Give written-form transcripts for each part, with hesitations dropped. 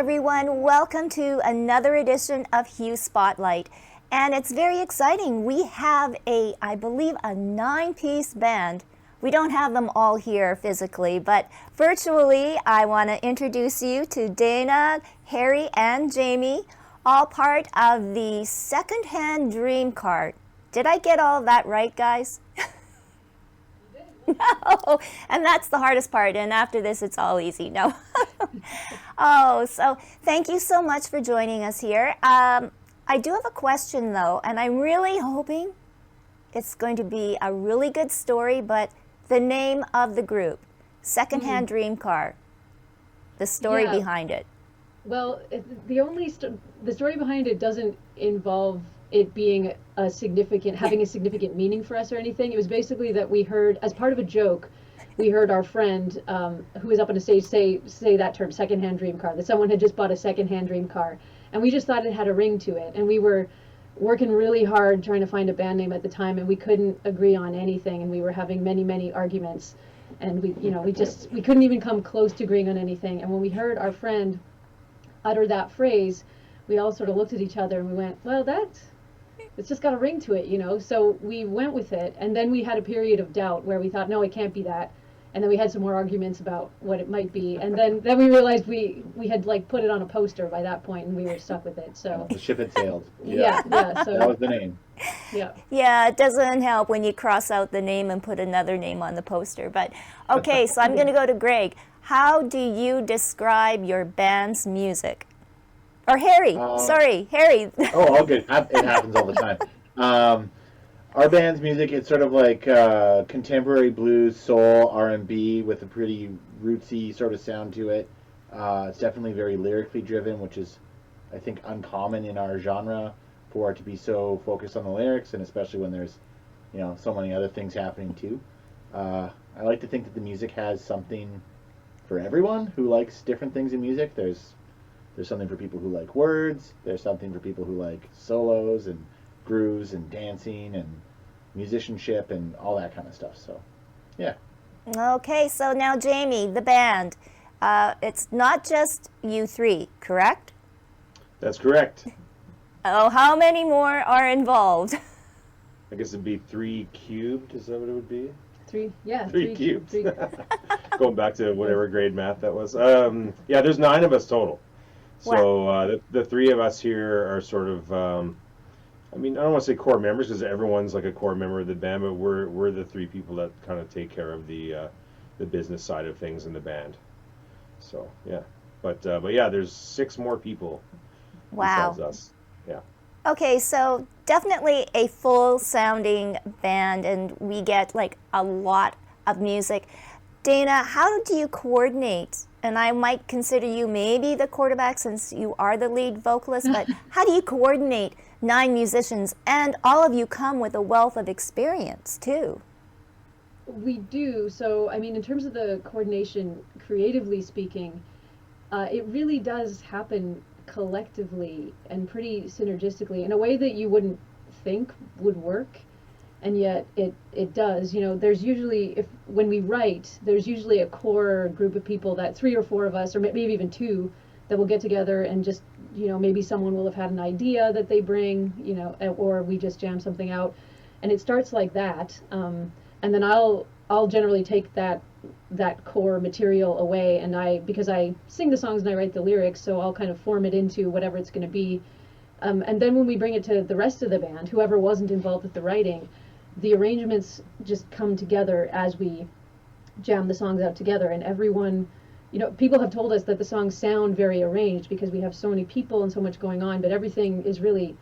everyone. Welcome to another edition of Hue Spotlight. And it's very exciting. We have I believe, a 9-piece band. We don't have them all here physically, but virtually, I want to introduce you to Dana, Harry, and Jamie, all part of the Secondhand Dreamcar. Did I get all of that right, guys? No, and that's the hardest part, and after this it's all easy. No. So thank you so much for joining us here. I do have a question though, and I'm really hoping it's going to be a really good story, but the name of the group, Secondhand Dreamcar, the story behind it. Well, the story behind it doesn't involve it being having a significant meaning for us or anything. It was basically that we heard, as part of a joke, we heard our friend who was up on the stage say that term, secondhand dream car, that someone had just bought a secondhand dream car. And we just thought it had a ring to it. And we were working really hard trying to find a band name at the time, and we couldn't agree on anything. And we were having many, many arguments. And we couldn't even come close to agreeing on anything. And when we heard our friend utter that phrase, we all sort of looked at each other and we went, well, it's just got a ring to it, So we went with it, and then we had a period of doubt where we thought, no, it can't be that. And then we had some more arguments about what it might be, and then we realized we had put it on a poster by that point, and we were stuck with it. So the ship had sailed. Yeah. So that was the name. Yeah, it doesn't help when you cross out the name and put another name on the poster. But okay, so I'm going to go to Greg. How do you describe your band's music? Or Harry, sorry, Harry. Oh, all good. It happens all the time. Our band's music, it's sort of like contemporary blues, soul, R&B with a pretty rootsy sort of sound to it. It's definitely very lyrically driven, which is, I think, uncommon in our genre for it to be so focused on the lyrics, and especially when there's, so many other things happening too. I like to think that the music has something for everyone who likes different things in music. There's something for people who like words. There's something for people who like solos and grooves and dancing and musicianship and all that kind of stuff. So, yeah. Okay, so now Jamie, the band. It's not just you three, correct? That's correct. Oh, how many more are involved? I guess it'd be 3 cubed. Is that what it would be? 3, yeah. 3 cubed. Going back to whatever grade math that was. Yeah, there's 9 of us total. So the 3 of us here are sort of, I don't want to say core members because everyone's like a core member of the band, but we're the 3 people that kind of take care of the business side of things in the band. So yeah, but yeah, there's 6 more people besides us. Yeah. Okay, so definitely a full-sounding band, and we get a lot of music. Dana, how do you coordinate? And I might consider you maybe the quarterback since you are the lead vocalist, but how do you coordinate 9 musicians, and all of you come with a wealth of experience too? We do. So, in terms of the coordination, creatively speaking, it really does happen collectively and pretty synergistically in a way that you wouldn't think would work. And yet it does. There's usually, when we write, there's usually a core group of people, that 3 or 4 of us, or maybe even 2, that will get together and just, maybe someone will have had an idea that they bring, or we just jam something out. And it starts like that. And then I'll generally take that core material away, and because I sing the songs and I write the lyrics, so I'll kind of form it into whatever it's going to be. And then when we bring it to the rest of the band, whoever wasn't involved with the writing, the arrangements just come together as we jam the songs out together, and everyone, people have told us that the songs sound very arranged because we have so many people and so much going on, but everything is really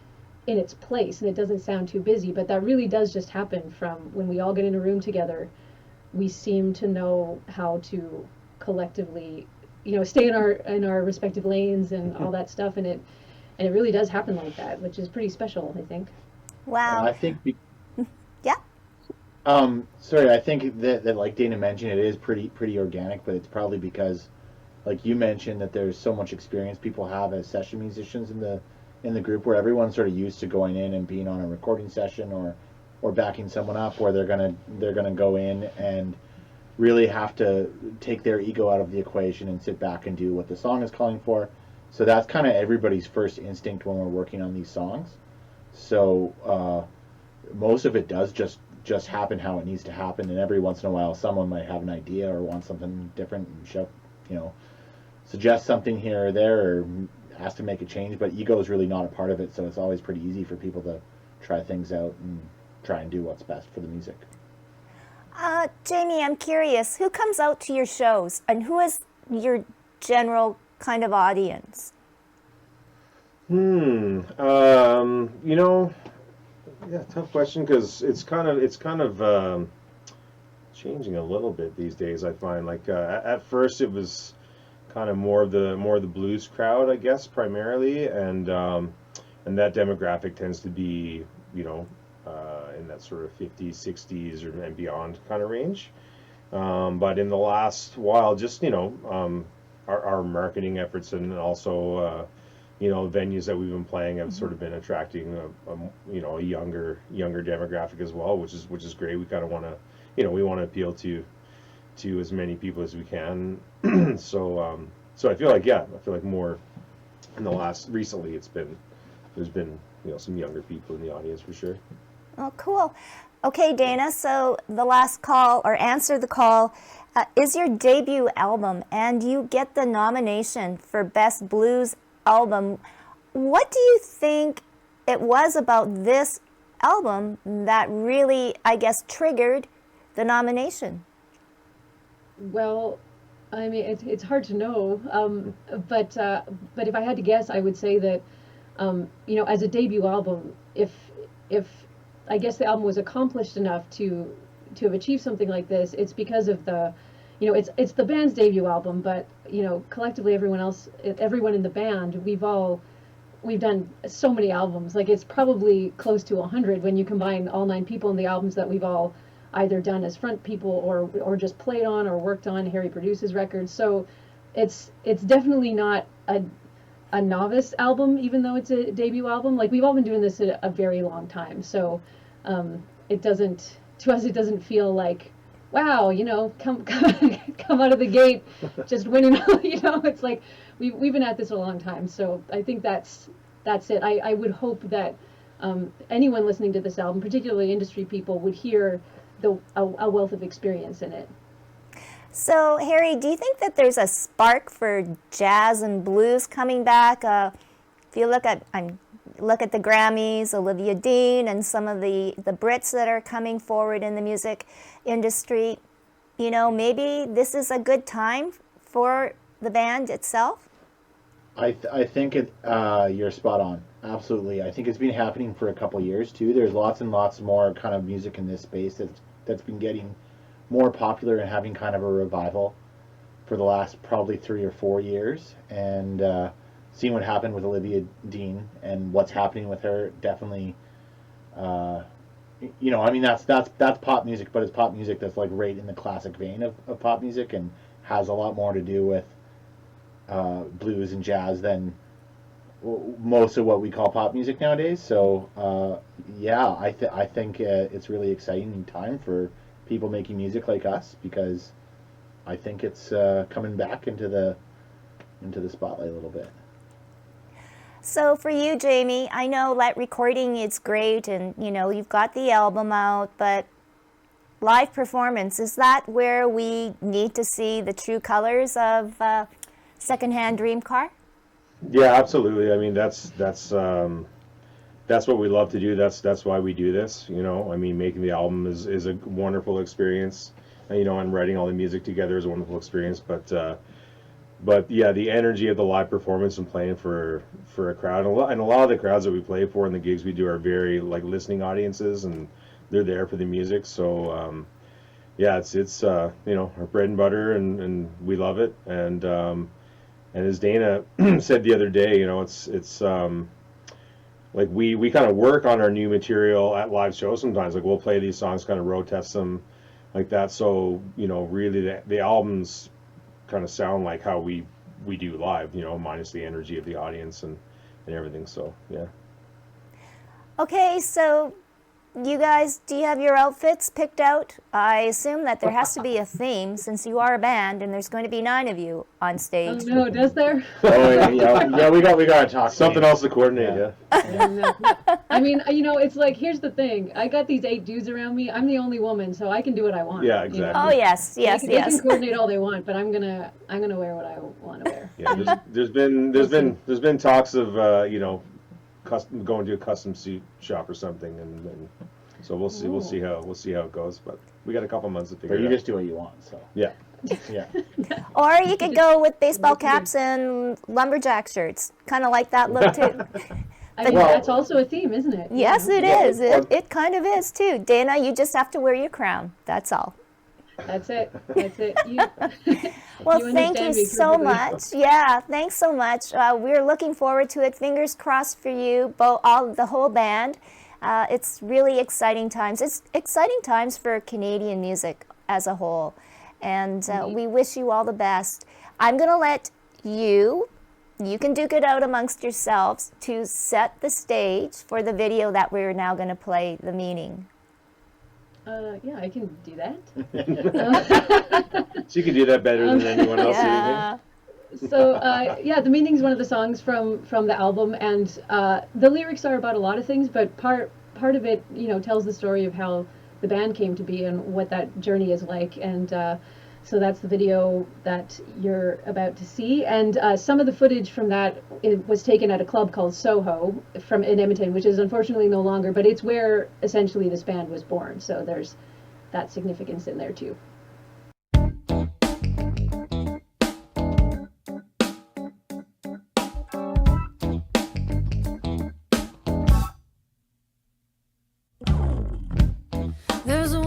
in its place and it doesn't sound too busy. But that really does just happen from when we all get in a room together. We seem to know how to collectively, stay in our respective lanes and all that stuff, and it really does happen like that, which is pretty special, I think. Wow. I think. Yeah. Sorry, I think that like Dana mentioned, it is pretty organic, but it's probably because, like you mentioned, that there's so much experience people have as session musicians in the group, where everyone's sort of used to going in and being on a recording session or backing someone up, where they're gonna go in and really have to take their ego out of the equation and sit back and do what the song is calling for, So that's kind of everybody's first instinct when we're working on these songs. So most of it does just happen how it needs to happen, and every once in a while someone might have an idea or want something different and suggest something here or there or ask to make a change, but ego is really not a part of it, so it's always pretty easy for people to try things out and try and do what's best for the music. Jamie, I'm curious, who comes out to your shows and who is your general kind of audience? Yeah, tough question, because it's kind of changing a little bit these days. I find, like, at first it was kind of more of the blues crowd, I guess, primarily, and that demographic tends to be, in that sort of 50s, 60s, and beyond kind of range. But in the last while, just our marketing efforts, and also venues that we've been playing have sort of been attracting a younger demographic as well, which is great. We kind of want to we want to appeal to as many people as we can. So I feel like more in the last recently there's been some younger people in the audience for sure. Oh, cool. Okay, Dana, so the last call, or answer the call, is your debut album, and you get the nomination for Best Blues Album. What do you think it was about this album that really, I guess, triggered the nomination? Well, I mean, it's hard to know, but if I had to guess, I would say that, as a debut album, if I guess the album was accomplished enough to have achieved something like this, it's because of the, it's the band's debut album, but collectively everyone in the band, we've done so many albums. Like, it's probably close to 100 when you combine all 9 people in the albums that we've all either done as front people or just played on or worked on. Harry produces records, so it's definitely not a novice album, even though it's a debut album. Like, we've all been doing this a very long time, so it doesn't feel like, wow, come out of the gate just winning. It's like we've been at this a long time, so I think that's it. I would hope that anyone listening to this album, particularly industry people, would hear a wealth of experience in it. So, Harry, do you think that there's a spark for jazz and blues coming back? If you look at the Grammys, Olivia Dean, and some of the Brits that are coming forward in the music industry, maybe this is a good time for the band itself? I think you're spot on. Absolutely. I think it's been happening for a couple years too. There's lots and lots more kind of music in this space that's been getting more popular and having kind of a revival for the last probably 3 or 4 years. And seeing what happened with Olivia Dean and what's happening with her, definitely. I mean, that's pop music, but it's pop music that's like right in the classic vein of pop music and has a lot more to do with blues and jazz than most of what we call pop music nowadays. So I think it's really exciting time for people making music like us, because I think it's coming back into the spotlight a little bit. So for you, Jamie, I know that recording is great, and you've got the album out, but live performance, is that where we need to see the true colors of Secondhand Dreamcar? Yeah, absolutely. I mean, that's what we love to do. That's why we do this. I mean, making the album is a wonderful experience. And writing all the music together is a wonderful experience. But yeah, the energy of the live performance and playing for a crowd, and a lot of the crowds that we play for and the gigs we do are very like listening audiences, and they're there for the music. So yeah, it's our bread and butter, and we love it. And as Dana said the other day, it's like we kind of work on our new material at live shows sometimes. Like, we'll play these songs, kind of road test them like that. So really the albums kind of sound like how we do live, minus the energy of the audience and everything. So yeah. Okay, so you guys, do you have your outfits picked out? I assume that there has to be a theme since you are a band and there's going to be 9 of you on Oh stage. no, does there? Oh yeah, we got to talk. Something else to coordinate, yeah. I mean, it's like, here's the thing. I got these 8 dudes around me. I'm the only woman, so I can do what I want. Yeah, exactly. Oh yes, yes, They can yes. coordinate all they want, but I'm gonna wear what I want to wear. Yeah, there's been talks of going to a custom suit shop or something, and so we'll see how it goes. But we got a couple months to figure But it you out. just do what you want, so Yeah. yeah. Or you could go with baseball caps and lumberjack shirts, kind of like that look too. I mean, Well- that's also a theme, isn't it? Yes, it Yeah, is. It kind of is too. Dana, you just have to wear your crown. That's all. That's it. That's it. Well, You thank understand you me so perfectly. much. Yeah, thanks so much. We're looking forward to it. Fingers crossed for you, the whole band. It's really exciting times. It's exciting times for Canadian music as a whole, and we wish you all the best. I'm going to let you can duke it out amongst yourselves to set the stage for the video that we're now going to play, The Meaning. Yeah, I can do that. She can do that better than anyone else. Yeah. So The Meaning's one of the songs from the album, and the lyrics are about a lot of things, but part of it, tells the story of how the band came to be and what that journey is like, and so that's the video that you're about to see, and some of the footage from that was taken at a club called Soho in Edmonton, which is unfortunately no longer, but it's where essentially this band was born, so there's that significance in there too. There's a